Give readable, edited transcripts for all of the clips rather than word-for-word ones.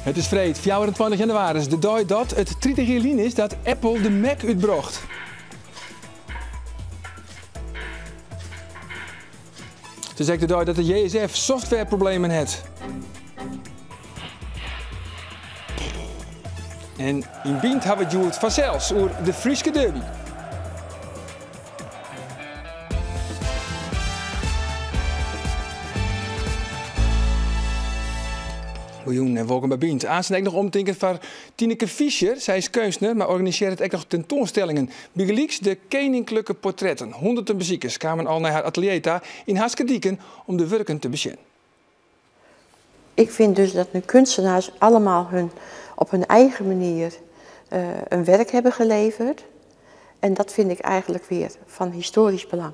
Het is vreed, 24 januari, de dag dat het 30 jaar geleden is dat Apple de Mac uitbracht. Het is ook de dag dat de JSF softwareproblemen heeft. En in Bient hebben we het vanzelfs over de Frieske derby. Goeien en welkom bij Bient. Aanstaan nog omdenken van Tineke Fischer. Zij is kunstenaar, maar organiseert ook nog tentoonstellingen. Begelijks de koninklijke portretten. Honderden bezoekers kwamen al naar haar atelier in Haskedieken om de werken te bezien. Ik vind dus dat de kunstenaars allemaal op hun eigen manier een werk hebben geleverd. En dat vind ik eigenlijk weer van historisch belang.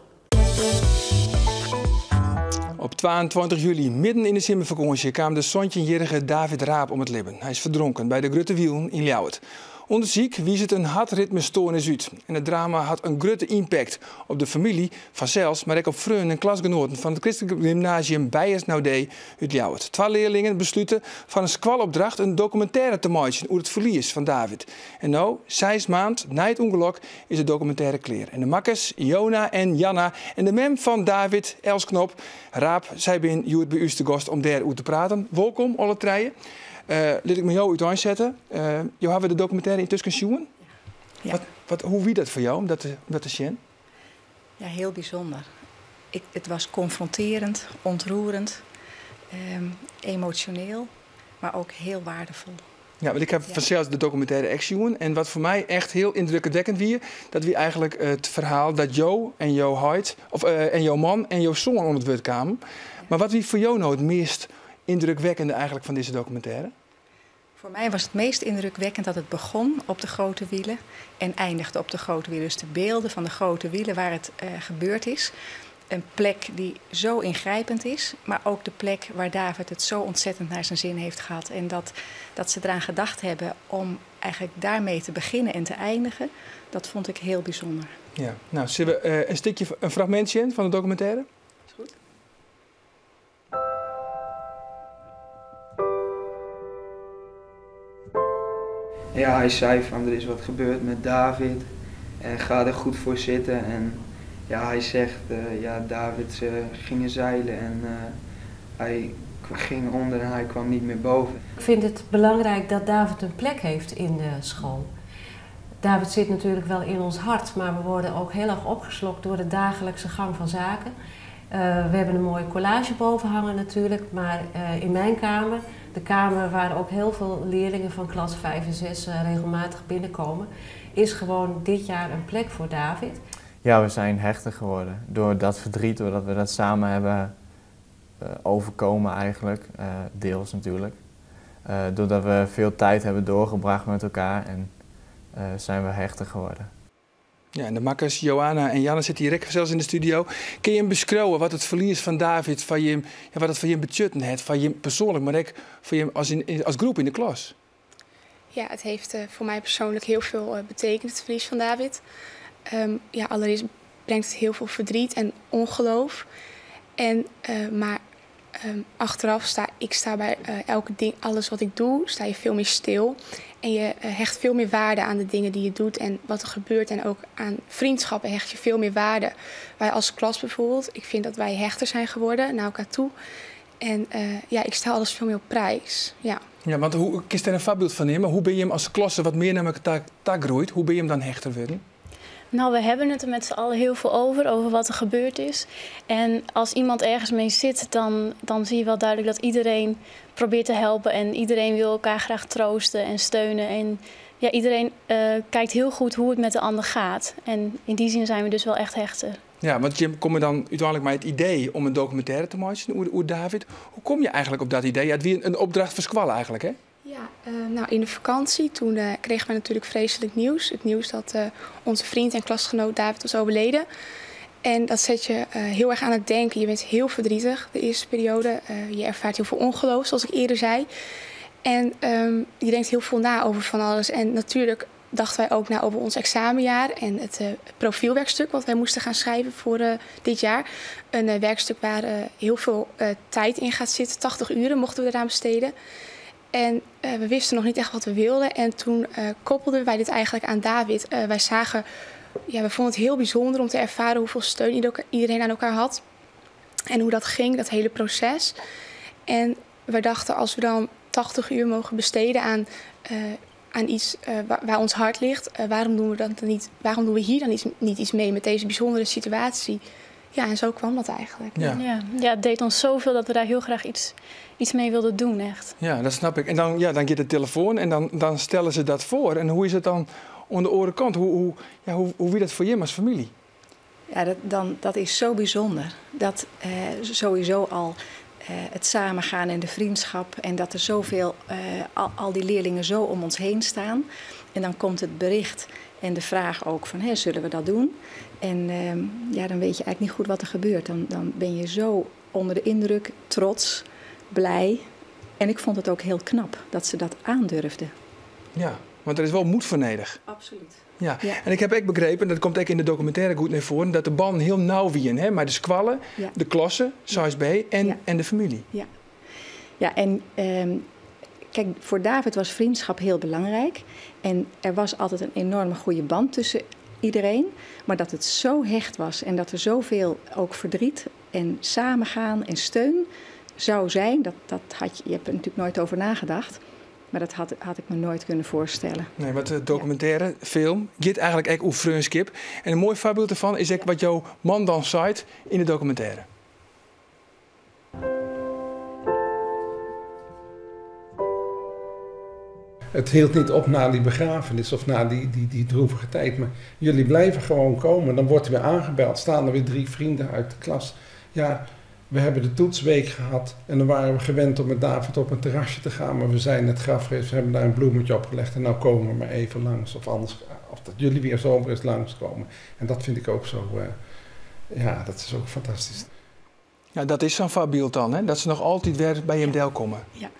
Op 22 juli, midden in de zomervakantie, kwam de 17-jarige David Raap om het leven. Hij is verdronken bij de Grutte Wielen in Ljouwert. Onderzoek wies het een hartritmestoornis uit. En het drama had een grote impact op de familie vanzelfs, maar ook op vrienden en klasgenoten van het christelijk gymnasium Beiersnaudé uit Ljouwert. 2 leerlingen besluiten van een squalopdracht een documentaire te maken over het verlies van David. En nu, 6 maanden na het ongeluk, is de documentaire klaar. En de makkers, Jona en Janna en de mem van David, Els Knop, Raap, zij zijn hier bij u te gast om daarover te praten. Welkom, alle treien. Laat ik me jou uit aanzetten. Jou hebben we de documentaire intussen zien. Ja. Hoe wie dat voor jou, om dat te zien? Ja, heel bijzonder. Het was confronterend, ontroerend, emotioneel, maar ook heel waardevol. Ja, want ik heb vanzelfs de documentaire Action. En wat voor mij echt heel indrukwekkend was, dat wie eigenlijk het verhaal dat jou en jouw huid, en jouw man en jouw zoon onder het woord kwamen. Maar wat wie voor jou nou het meest indrukwekkende eigenlijk van deze documentaire? Voor mij was het meest indrukwekkend dat het begon op de grote wielen en eindigde op de grote wielen. Dus de beelden van de grote wielen waar het gebeurd is. Een plek die zo ingrijpend is, maar ook de plek waar David het zo ontzettend naar zijn zin heeft gehad. En dat ze eraan gedacht hebben om eigenlijk daarmee te beginnen en te eindigen, dat vond ik heel bijzonder. Ja, nou, zullen we een fragmentje in van de documentaire? Is goed. Ja, hij zei van er is wat gebeurd met David en ga er goed voor zitten. En ja, hij zegt, David ging zeilen en hij ging onder en hij kwam niet meer boven. Ik vind het belangrijk dat David een plek heeft in de school. David zit natuurlijk wel in ons hart, maar we worden ook heel erg opgeslokt door de dagelijkse gang van zaken. We hebben een mooie collage boven hangen natuurlijk, maar in mijn kamer, de kamer waar ook heel veel leerlingen van klas 5 en 6 regelmatig binnenkomen, is gewoon dit jaar een plek voor David. Ja, we zijn hechter geworden door dat verdriet, doordat we dat samen hebben overkomen eigenlijk, deels natuurlijk. Doordat we veel tijd hebben doorgebracht met elkaar en zijn we hechter geworden. Ja, en de makkers, Johanna en Janne zitten hier zelfs in de studio. Kun je hem beschrijven wat het verlies van David, van je, wat het van je betutten heeft, van je persoonlijk, maar ook van je als groep in de klas? Ja, het heeft voor mij persoonlijk heel veel betekend, het verlies van David. Allereerst brengt het heel veel verdriet en ongeloof. Maar achteraf sta bij elke ding, alles wat ik doe, sta je veel meer stil. En je hecht veel meer waarde aan de dingen die je doet en wat er gebeurt. En ook aan vriendschappen hecht je veel meer waarde. Wij als klas bijvoorbeeld, ik vind dat wij hechter zijn geworden naar elkaar toe. En ik stel alles veel meer op prijs. Ja, want hoe is er een voorbeeld van hem? Maar hoe ben je hem als klasse wat meer naar elkaar groeit? Hoe ben je hem dan hechter worden? Nou, we hebben het er met z'n allen heel veel over wat er gebeurd is. En als iemand ergens mee zit, dan zie je wel duidelijk dat iedereen probeert te helpen. En iedereen wil elkaar graag troosten en steunen. En ja, iedereen kijkt heel goed hoe het met de ander gaat. En in die zin zijn we dus wel echt hechter. Ja, want je komt dan uiteindelijk met het idee om een documentaire te maken over David. Hoe kom je eigenlijk op dat idee? Ja, het was een opdracht voor Squall eigenlijk, hè? Ja, in de vakantie toen kregen we natuurlijk vreselijk nieuws. Het nieuws dat onze vriend en klasgenoot David was overleden. En dat zet je heel erg aan het denken. Je bent heel verdrietig de eerste periode. Je ervaart heel veel ongeloof, zoals ik eerder zei. En je denkt heel veel na over van alles. En natuurlijk dachten wij ook na over ons examenjaar en het profielwerkstuk wat wij moesten gaan schrijven voor dit jaar. Een werkstuk waar heel veel tijd in gaat zitten. 80 uren mochten we eraan besteden. En we wisten nog niet echt wat we wilden. En toen koppelden wij dit eigenlijk aan David. Wij zagen, we vonden het heel bijzonder om te ervaren hoeveel steun iedereen aan elkaar had. En hoe dat ging, dat hele proces. En we dachten, als we dan 80 uur mogen besteden aan iets waar ons hart ligt, waarom doen we hier dan niet iets mee met deze bijzondere situatie? Ja, en zo kwam dat eigenlijk. Ja, het deed ons zoveel dat we daar heel graag iets mee wilden doen, echt. Ja, dat snap ik. En dan get de telefoon en dan stellen ze dat voor. En hoe is het dan aan de andere kant? Hoe wie dat voor je als familie? Ja, dat is zo bijzonder. Dat sowieso al het samengaan en de vriendschap en dat er zoveel, al die leerlingen zo om ons heen staan. En dan komt het bericht en de vraag ook van, zullen we dat doen? En dan weet je eigenlijk niet goed wat er gebeurt. Dan ben je zo onder de indruk, trots, blij. En ik vond het ook heel knap dat ze dat aandurfden. Ja, want er is wel moed voor nodig. Absoluut. Ja. En ik heb ook begrepen, dat komt ook in de documentaire goed naar voren, dat de band heel nauw wien, maar de squallen, de klasse, zoals bij en de familie. Ja, en kijk, voor David was vriendschap heel belangrijk. En er was altijd een enorme goede band tussen iedereen. Maar dat het zo hecht was en dat er zoveel ook verdriet en samengaan en steun zou zijn, je hebt er natuurlijk nooit over nagedacht. Maar dat had ik me nooit kunnen voorstellen. Nee, want de documentaire, film, gaat eigenlijk ook over vriendschap. En een mooi voorbeeld daarvan is wat jouw man dan zei in de documentaire. Het hield niet op na die begrafenis of na die droevige tijd. Maar jullie blijven gewoon komen. Dan wordt er weer aangebeld. Staan er weer 3 vrienden uit de klas. Ja, we hebben de toetsweek gehad. En dan waren we gewend om met David op een terrasje te gaan. Maar we zijn het grafreis, we hebben daar een bloemetje opgelegd. En nou komen we maar even langs. Of anders, of dat jullie weer zomaar eens langskomen. En dat vind ik ook zo, dat is ook fantastisch. Ja, dat is zo'n voorbeeld dan, hè? Dat ze nog altijd weer bij hem deel komen. Ja.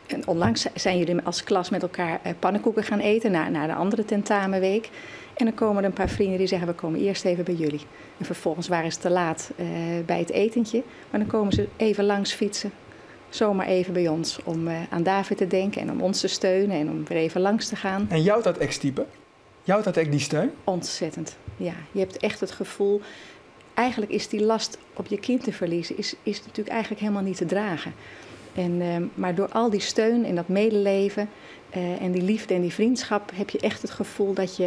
En onlangs zijn jullie als klas met elkaar pannenkoeken gaan eten na de andere tentamenweek. En dan komen er een paar vrienden die zeggen, we komen eerst even bij jullie. En vervolgens waren ze te laat bij het etentje. Maar dan komen ze even langs fietsen. Zomaar even bij ons om aan David te denken en om ons te steunen en om weer even langs te gaan. En jou dat ex-type? Jou dat echt die steun? Ontzettend, ja. Je hebt echt het gevoel, eigenlijk is die last op je kind te verliezen, is natuurlijk eigenlijk helemaal niet te dragen. Maar door al die steun en dat medeleven en die liefde en die vriendschap heb je echt het gevoel dat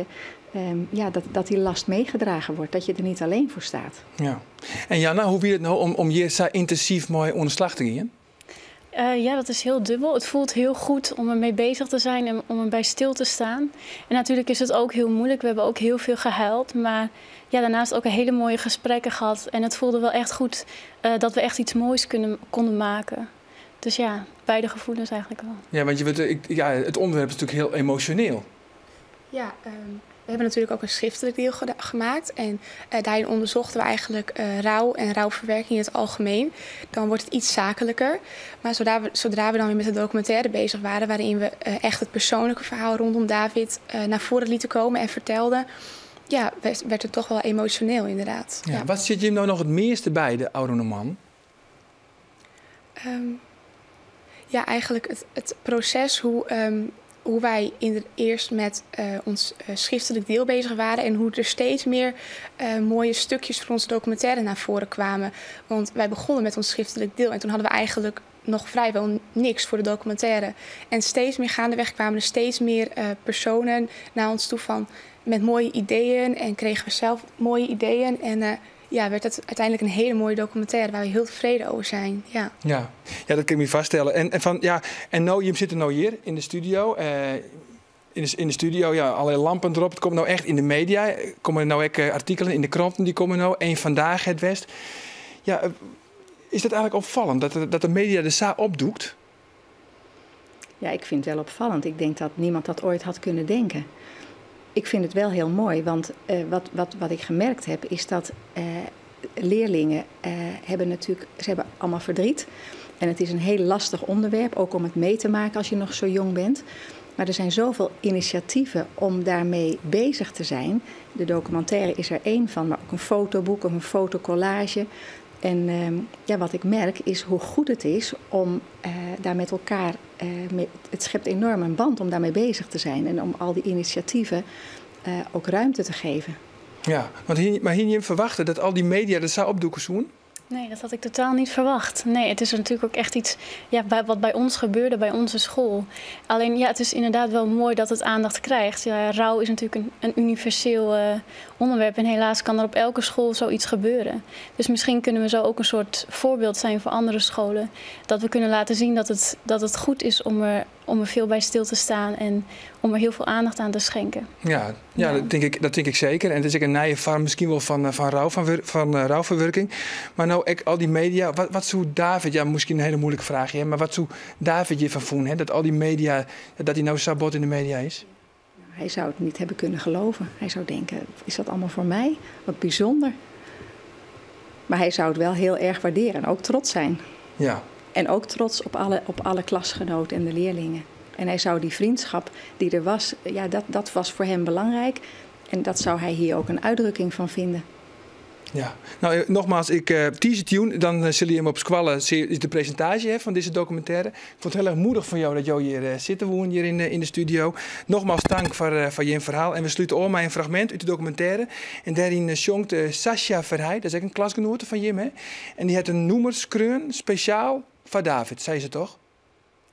dat die last meegedragen wordt. Dat je er niet alleen voor staat. Ja. En Janna, hoe wil het nou om je zo intensief mooi onder de slag te gaan? Dat is heel dubbel. Het voelt heel goed om ermee bezig te zijn en om erbij stil te staan. En natuurlijk is het ook heel moeilijk. We hebben ook heel veel gehuild. Maar daarnaast ook een hele mooie gesprekken gehad. En het voelde wel echt goed dat we echt iets moois konden maken. Dus beide gevoelens eigenlijk wel. Ja, want het onderwerp is natuurlijk heel emotioneel. Ja, we hebben natuurlijk ook een schriftelijk deel gemaakt. En daarin onderzochten we eigenlijk rouw en rouwverwerking in het algemeen. Dan wordt het iets zakelijker. Maar zodra we dan weer met de documentaire bezig waren, waarin we echt het persoonlijke verhaal rondom David naar voren lieten komen en vertelden, werd het toch wel emotioneel inderdaad. Ja. Wat zit je nou nog het meeste bij, de oude man? Eigenlijk het proces hoe wij eerst met ons schriftelijk deel bezig waren en hoe er steeds meer mooie stukjes van onze documentaire naar voren kwamen. Want wij begonnen met ons schriftelijk deel en toen hadden we eigenlijk nog vrijwel niks voor de documentaire. En steeds meer gaandeweg kwamen er steeds meer personen naar ons toe met mooie ideeën en kregen we zelf mooie ideeën en werd het uiteindelijk een hele mooie documentaire waar we heel tevreden over zijn. Ja, dat kan ik me vaststellen. En nou, je zit er nou hier in de studio. In de studio, allerlei lampen erop. Het komt nou echt in de media. Er komen nou ook artikelen in de kranten, die komen nou. Eén Vandaag, Het West. Ja, is dat eigenlijk opvallend, dat de media er zo opdoekt? Ja, ik vind het wel opvallend. Ik denk dat niemand dat ooit had kunnen denken. Ik vind het wel heel mooi, want wat ik gemerkt heb is dat leerlingen hebben allemaal verdriet. En het is een heel lastig onderwerp, ook om het mee te maken als je nog zo jong bent. Maar er zijn zoveel initiatieven om daarmee bezig te zijn. De documentaire is er één van, maar ook een fotoboek of een fotocollage. En ja, wat ik merk is hoe goed het is om daar met elkaar... het schept enorm een band om daarmee bezig te zijn. En om al die initiatieven ook ruimte te geven. Ja, maar hier niet verwachten dat al die media dat zou opdoeken zoen? Nee, dat had ik totaal niet verwacht. Nee, het is natuurlijk ook echt iets wat bij ons gebeurde, bij onze school. Alleen ja, het is inderdaad wel mooi dat het aandacht krijgt. Ja, rouw is natuurlijk een universeel onderwerp. En helaas kan er op elke school zoiets gebeuren. Dus misschien kunnen we zo ook een soort voorbeeld zijn voor andere scholen. Dat we kunnen laten zien dat het goed is om er veel bij stil te staan en om er heel veel aandacht aan te schenken. Ja. Dat denk ik zeker. En het is ook een nieuwe vorm misschien wel van rouwverwerking. Maar nou, al die media, wat zou David, ja, misschien een hele moeilijke vraag, hè, maar wat zou David je van voelen, hè, dat al die media, dat hij nou sabot in de media is? Hij zou het niet hebben kunnen geloven. Hij zou denken, is dat allemaal voor mij? Wat bijzonder. Maar hij zou het wel heel erg waarderen en ook trots zijn. Ja. En ook trots op alle klasgenoten en de leerlingen. En hij zou die vriendschap die er was, ja, dat was voor hem belangrijk. En dat zou hij hier ook een uitdrukking van vinden. Ja, nou nogmaals, ik tease het tune, dan zullen je hem op Squallen is de presentatie van deze documentaire. Ik vond het heel erg moedig van jou dat jou hier zitten woont hier in de studio. Nogmaals dank voor je verhaal. En we sluiten al met een fragment uit de documentaire. En daarin zongt Sascha Verheij, dat is ook een klasgenote van Jim, hè? En die had een noemerskreun speciaal voor David, zei ze toch?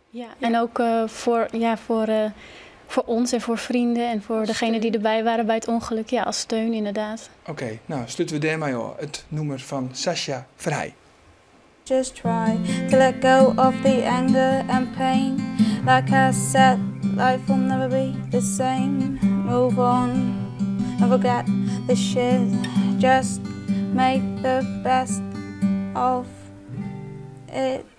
Ja, en ook voor ons en voor vrienden en voor degenen die erbij waren bij het ongeluk. Ja, als steun inderdaad. Oké, nou sluiten we daarmee op het nummer van Sascha Verheij. Just try to let go of the anger and pain. Like I said, life will never be the same. Move on and forget the shit. Just make the best of it.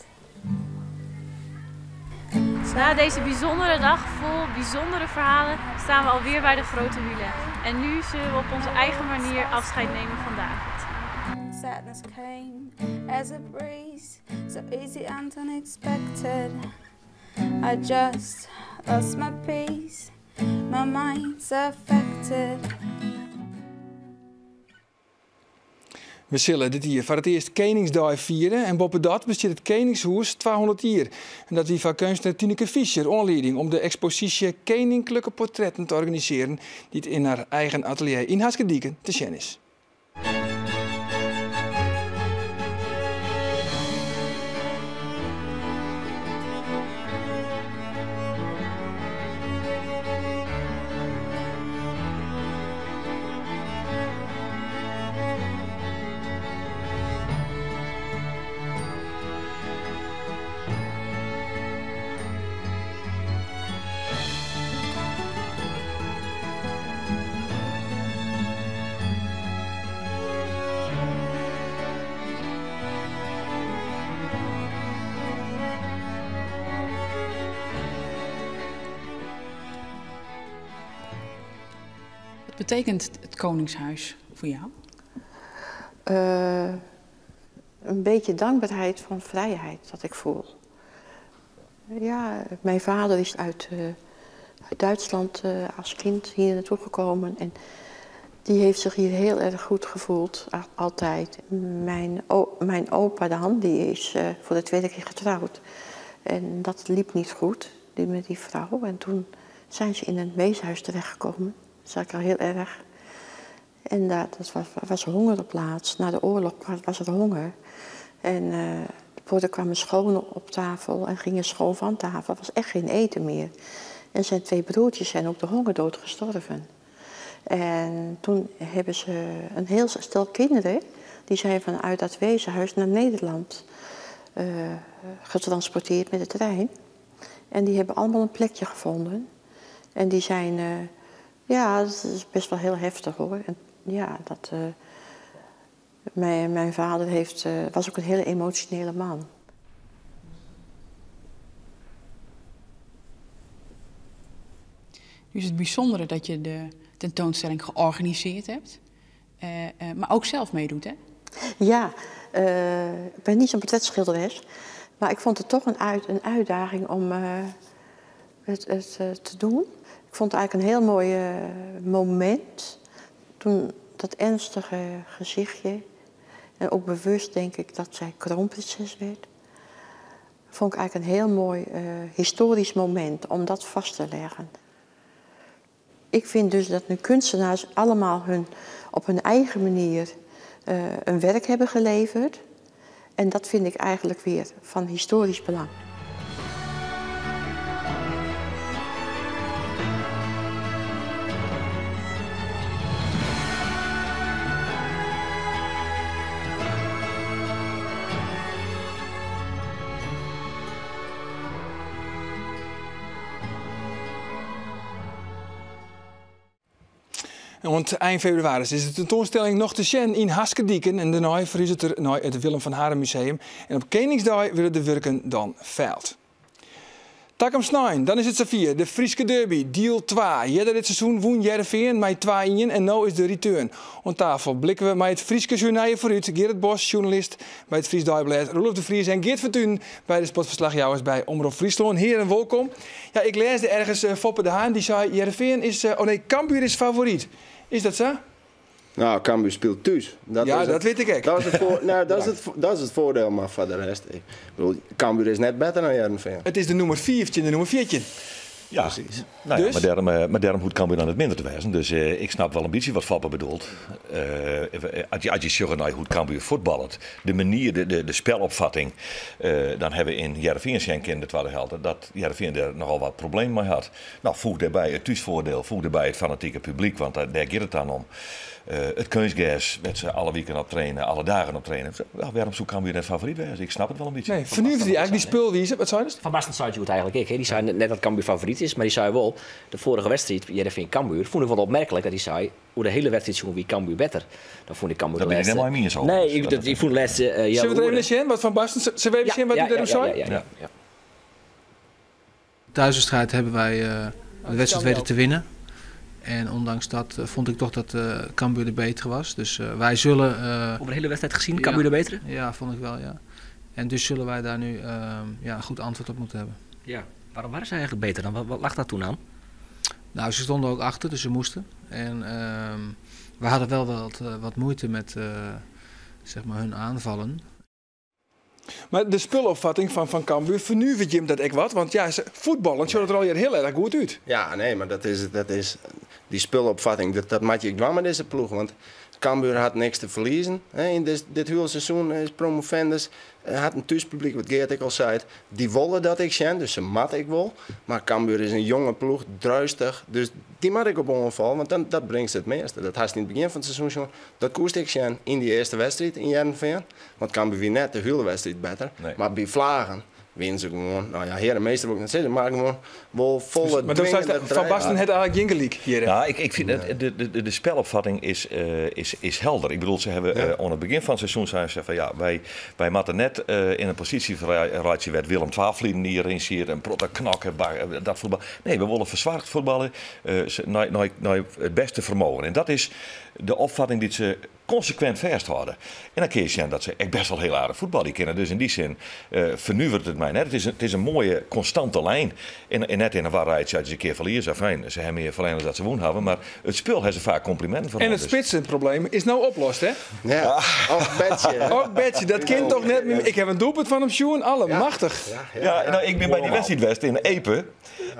Na deze bijzondere dag vol bijzondere verhalen staan we alweer bij de grote wielen. En nu zullen we op onze eigen manier afscheid nemen van David. Sadness came as a breeze, so easy and unexpected. I just lost my peace, my mind's affected. We zullen dit hier voor het eerst Koningsdag vieren en boven dat bestaat het Koningshuis 200 jaar. En dat wie van kunstenaar Tineke Fischer aanleiding om de expositie Koninklijke Portretten te organiseren die het in haar eigen atelier in Haskedieken te zien is. Wat betekent het Koningshuis voor jou? Een beetje dankbaarheid van vrijheid dat ik voel. Ja, mijn vader is uit Duitsland als kind hier naartoe gekomen. En die heeft zich hier heel erg goed gevoeld, altijd. Mijn opa dan, die is voor de tweede keer getrouwd. En dat liep niet goed, met die vrouw. En toen zijn ze in een weeshuis terechtgekomen. Dat zag ik al heel erg. En dat was honger op laatst. Na de oorlog was er honger. En er kwamen scholen op tafel en gingen school van tafel. Er was echt geen eten meer. En zijn 2 broertjes zijn ook de hongerdood gestorven. En toen hebben ze een heel stel kinderen, die zijn vanuit dat weeshuis naar Nederland getransporteerd met de trein. En die hebben allemaal een plekje gevonden. En die zijn, ja, dat is best wel heel heftig hoor. En ja, mijn vader was ook een hele emotionele man. Nu is het bijzondere dat je de tentoonstelling georganiseerd hebt, maar ook zelf meedoet, hè? Ja, ik ben niet zo'n portretschilderes, maar ik vond het toch een uitdaging om het te doen. Ik vond het eigenlijk een heel mooi moment toen dat ernstige gezichtje En ook bewust denk ik dat zij kroonprinses werd. Vond ik eigenlijk een heel mooi historisch moment om dat vast te leggen. Ik vind dus dat nu kunstenaars allemaal op hun eigen manier een werk hebben geleverd. En dat vind ik eigenlijk weer van historisch belang. Want eind februari is de tentoonstelling nog te zien in Haskedieken en daarna verhuist er naar het Willem van Haren Museum. En op Koningsdag willen de werken dan veild. Takum snijn, dan is het Safia, de Frieske Derby, deel 2. Eerder dit seizoen woon Heerenveen met 2-1 en nu is de return. Aan tafel blikken we met het Frieske journaal vooruit. Gerrit Bos, journalist bij het Fries Dagblad, Roelof de Vries en Geert Vertuin bij de sportverslagjouwers bij Omroep Friesland. Heren, welkom. Ja, ik leesde ergens Foppe de Haan, die zei Heerenveen is, Cambuur is favoriet. Is dat zo? Nou, Cambuur speelt thuis. Dat weet ik ook. Dat is het voordeel, maar voor de rest. Ik bedoel, Cambuur is net beter dan Heerenveen. Het is de nummer 4 en de nummer 4. Ja, precies. Nou dus? ja, maar daarom hoeft Cambuur dan het minder te wijzen. Dus ik snap wel een beetje wat Foppe bedoelt. Als je zegt naar hoe Cambuur voetballert, de manier, de spelopvatting, dan hebben we in Heerenveen in de tweede helft dat Heerenveen er nogal wat problemen mee had. Nou, voeg daarbij het thuisvoordeel, voeg daarbij het fanatieke publiek, want daar gaat het dan om. Het kunstgas, met ze alle weken op trainen, alle dagen op trainen. Ja, waarom zoek Cambuur net favoriet wezen? Ik snap het wel een beetje. Nee, vernuven die eigenlijk die speelwijze? Wat zei je? Van Basten zei het eigenlijk ik. Die zei net dat Cambuur favoriet is, maar die zei wel, de vorige wedstrijd, Heerenveen Cambuur, vond ik wel opmerkelijk dat hij zei, hoe de hele wedstrijd zo'n wie Cambuur beter. Dan vond ik Cambuur de laatste. Dat ben je niet zo. Nee, ik vond de laatste. Zullen we er even zien wat Van Basten, zullen we even zien wat hij daarom zei? Ja. Thuiswedstrijd hebben wij de wedstrijd weten te winnen. En ondanks dat vond ik toch dat Cambuur de betere was. Dus wij zullen... Over de hele wedstrijd gezien, Cambuur de betere? Ja, vond ik wel, ja. En dus zullen wij daar nu een goed antwoord op moeten hebben. Ja, waarom waren ze eigenlijk beter dan? Wat lag dat toen aan? Nou, ze stonden ook achter, dus ze moesten. En we hadden wel wat moeite met zeg maar hun aanvallen. Maar de spulopvatting van Cambuur vernuivert je hem dat ik wat? Want ja, voetballen ziet er al heel erg goed uit. Ja, nee, maar dat is die spulopvatting, dat maak je dwam met deze ploeg. Want Cambuur had niks te verliezen. In dit hele seizoen is promovendus. Had een thuispubliek, wat Geert ik al zei. Die willen dat ik zen, dus ze mat ik wel. Maar Cambuur is een jonge ploeg, druistig. Dus die mat ik op onval, want dat brengt het meeste. Dat had in het begin van het seizoen schon. Dat koest ik zen in die eerste wedstrijd in Heerenveen. Want Cambuur wie net de hele wedstrijd beter. Nee. Maar bij Vlagen winnen ze gewoon. Nou ja, herenmeester wil ik net zeggen, maar gewoon wel volle. Maar dat zei Van Basten het eigenlijk Jingelik hier. Ja, ik vind de spelopvatting is helder. Ik bedoel, ze hebben aan het begin van het seizoen zijn ze van ja, wij matten net in een positie werd Willem XII hierin zien, een protta knakken, dat voetbal. Nee, we willen verzwaard voetballen naar het beste vermogen. En dat is de opvatting die ze consequent vasthouden. En dan kun je zien dat ze echt best wel heel aardig voetbal die kennen. Dus in die zin vernuivert het mij net. Het is een mooie, constante lijn. En net in een waarheid als je een keer verliezen. Fijn, ze hebben meer verliezen dan dat ze woon hebben. Maar het spel heeft ze vaak complimenten van. En het spitsenprobleem is nou oplost, hè? Ja, ook Betje. Ook Betje, dat kind toch net meer. Ik heb een doelpunt van hem, Sjoen, alle machtig. Ja, nou, ik ben bij die wedstrijd West in Epe.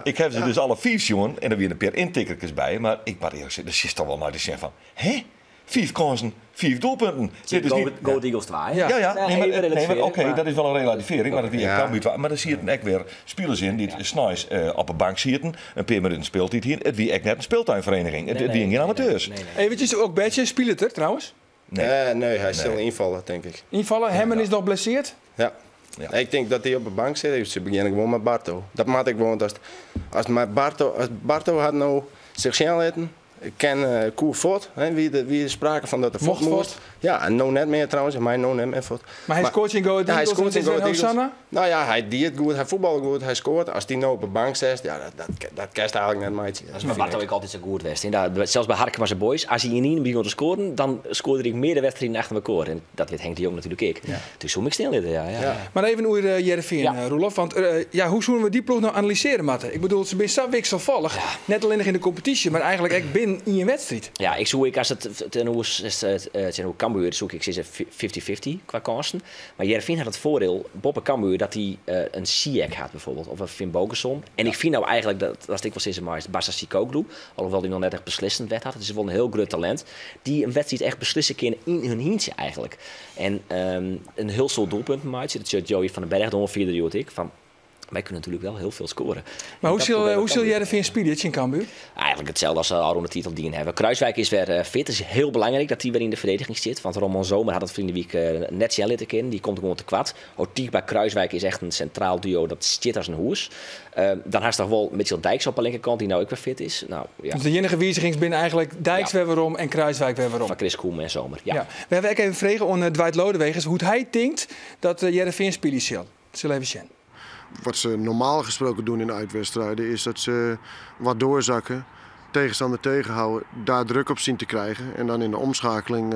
Ik heb ze dus alle 5 Sjoen. En er weer een paar intikkertjes bij. Maar ik maar eerlijk zeggen, dat is toch wel naar de zin van, hè? 5 kansen, 5 doelpunten. Dit is niet Go Eagles 2. Oké, dat is wel een relativering, maar dat weer Cambuur. Maar dan zie je het echt weer spelers in die s'nachts op een bank zitten. Een paar minuten speelt hij hier. Het wie echt net een speeltuinvereniging. Het wie geen amateurs. Eventjes ook Betje, speelt het er trouwens? Nee, hij is stil invallen, denk ik. Invallen, Hemmen is nog geblesseerd? Ja. Ja. Ik denk dat hij op de bank zit. Ze beginnen gewoon met Barto. Dat maak ik gewoon. Als Barto had nou zich zien laten. Ik ken Koer Voort, wie er sprake van dat er Voort moest. Ja, en nou net meer trouwens, maar nou net meer Voort. Maar hij scoort in Go Eagles en Hosanna? Nou ja, hij deed het goed, hij voetbalde goed, hij scoort. Als hij nou op de bank zit, ja, dat kerst eigenlijk net meidje. Dat is maar Bart ook altijd zo goed geweest. Zelfs bij Harkema zijn boys, als hij in één begon te scoren, dan scoorde ik meer de wedstrijden achter elkaar. En dat weet Henk de Jong natuurlijk ook. Ja. Dus zo moet ik stil ja. Maar even hoe Heerenveen, Roelof. Want hoe zullen we die ploeg nou analyseren, Matte? Ik bedoel, ze zijn zo wisselvallig. Ja. Net alleen nog in de competitie, maar eigenlijk echt binnen in je wedstrijd. Ja, ik zou als het ten hoe Cambuur Cambuur zoek ik ze 50-50 qua kansen. Maar Heerenveen had het voordeel, boven Cambuur, dat hij een Ziyech had bijvoorbeeld. Of een Finn Bogason. En ik vind nou eigenlijk, dat was ik wel steeds maar Bassa Sikoglu. Alhoewel hij nog net echt beslissend werd had. Het is wel een heel groot talent. Die een wedstrijd echt beslissen kunnen in hun hintje eigenlijk. En een heel soort doelpunten maakt. Dat zegt Joey van den Berg, de ongeveer de ik van... Wij kunnen natuurlijk wel heel veel scoren. Maar hoe zul jij ervan spelen in Cambuur? Eigenlijk hetzelfde als al de titel die hebben. Kruiswijk is weer fit. Het is heel belangrijk dat hij weer in de verdediging zit. Want Roman Zomer had het van de week net snel litten kennen. Die komt gewoon te kwad. Otiek bij Kruiswijk is echt een centraal duo. Dat zit als een hoes. Dan had je toch wel Mitchell Dijks op de linkerkant die nou ook weer fit is. Nou, ja. Dus de enige wijzigings binnen eigenlijk Dijks weer waarom en Kruiswijk weer waarom. Van Chris Koeman en Zomer. Ja. We hebben ook even vragen aan Dwight Lodewegers hoe hij denkt dat Heerenveen spelen zal. Zullen we even zien. Wat ze normaal gesproken doen in uitwedstrijden is dat ze wat doorzakken, tegenstander tegenhouden, daar druk op zien te krijgen en dan in de omschakeling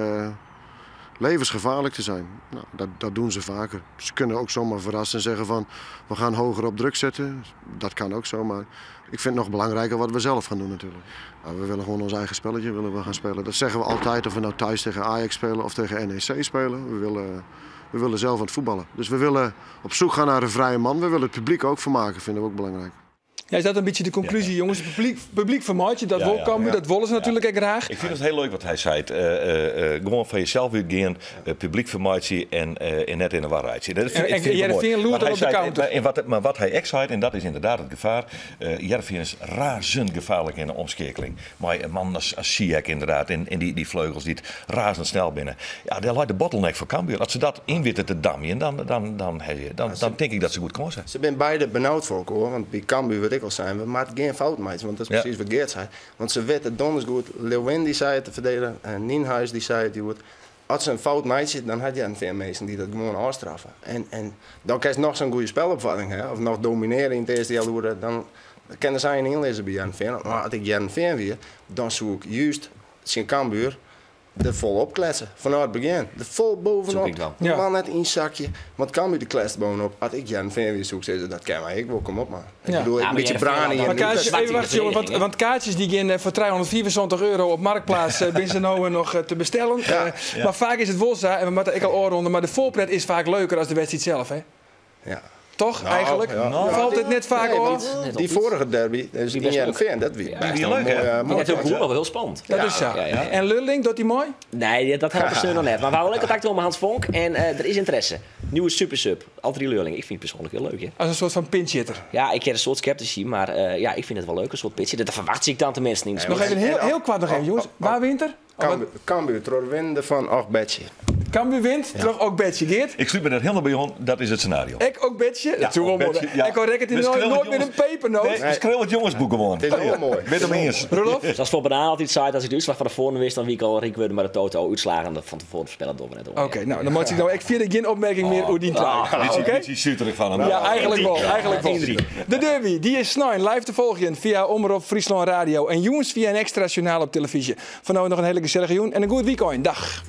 levensgevaarlijk te zijn. Nou, dat doen ze vaker. Ze kunnen ook zomaar verrassen en zeggen van we gaan hoger op druk zetten. Dat kan ook zomaar. Ik vind het nog belangrijker wat we zelf gaan doen natuurlijk. Nou, we willen gewoon ons eigen spelletje gaan spelen. Dat zeggen we altijd of we nou thuis tegen Ajax spelen of tegen NEC spelen. We willen zelf aan het voetballen. Dus we willen op zoek gaan naar een vrije man. We willen het publiek ook vermaken, vinden we ook belangrijk. Ja, is dat een beetje de conclusie, jongens? Het publiek vermaakt je, dat wil Cambuur, dat willen ze natuurlijk ook graag. Ik vind het heel leuk wat hij zei. Gewoon van jezelf weer gaan, publiek vermaakt je en net in de waarheid. En Heerenveen loert op de counter. Maar wat hij echt zei, en dat is inderdaad het gevaar. Heerenveen is razendgevaarlijk in de omschakeling. Maar een man als Ziyech inderdaad, en die vleugels die het razendsnel binnen. Ja, daar lijkt de bottleneck voor Cambuur. Als ze dat inwitten te dammen, dan denk ik dat ze goed komen zijn. Ze zijn beide benauwd voor elkaar, want bij Cambuur weet ik al zijn, we maken geen fout maken, want dat is precies wat Geert zei. Want ze weten donders goed, Leeuwin die zei het te verdelen, en Nienhuis die zei het goed. Als ze een fout maakt, dan had je een veel mensen die dat gewoon afstraffen. En dan krijg je nog zo'n goede spelopvatting, hè? Of nog domineren in het eerste jaar, dan kunnen zij niet inlezen bij Heerenveen. Maar als ik Heerenveen weer, dan zoek ik juist zijn Cambuur er volop kletsen. Vanuit het begin. Er vol bovenop. Normaal net in zakje. Want kan je de kles bovenop. Als ik Heerenveen weer zoek, zeggen dat kan maar. Ik wil kom op man. Ik bedoel, een beetje brani. Even wachten jongen, want kaartjes die gaan voor €374 op Marktplaats binnen ze nou nog te bestellen. Maar vaak is het wel zo, en we moeten ik al oorronden, maar de voorpret is vaak leuker als de wedstrijd zelf, hè? Ja. Toch, eigenlijk? Valt het net vaak op? Die vorige derby, dus in Heerenveen, dat weer leuk, hè? Die net ook goed, maar wel heel spannend. Dat is zo. En Lulling, doet hij mooi? Nee, dat helpt ze nog net. Maar we houden lekker contact met Hans Vonk en er is interesse. Nieuwe supersub, al 3 Lulling. Ik vind het persoorlijk heel leuk, hè? Als een soort van pinchitter. Ja, ik heb een soort sceptici, maar ik vind het wel leuk, een soort pitje. Dat verwacht ik dan tenminste niet. Nog even heel kwart nog even, jongens. Waar wint er? Cambuur, door winnen van Ogbetje. Cambuur wint, terug ook Betje, Geert. Ik sluit me net helemaal bij on, dat is het scenario. Ik ook Betje? Dat is wel mooi. Ik hoor het nooit met een pepernoot. Nee, schreeuw het jongensboek gewoon. Het is heel mooi. Met hem eens. Rolof? Zoals voor Banaan altijd zei, als ik de uitslag van de vorige wist, dan wie ik al Riek worden met de Toto uitslagen van tevoren voorspellen door net. Oké, nou dan moet ik nou, ik vind geen opmerking meer hoe die draait. Oké? Die zuuterig van hem. Ja, eigenlijk wel. De derby, die is snel live te volgen via Omroep Friesland Radio en jongens via een extra journaal op televisie. Vanavond nog een hele gezellige joen en een goed weekend. Dag.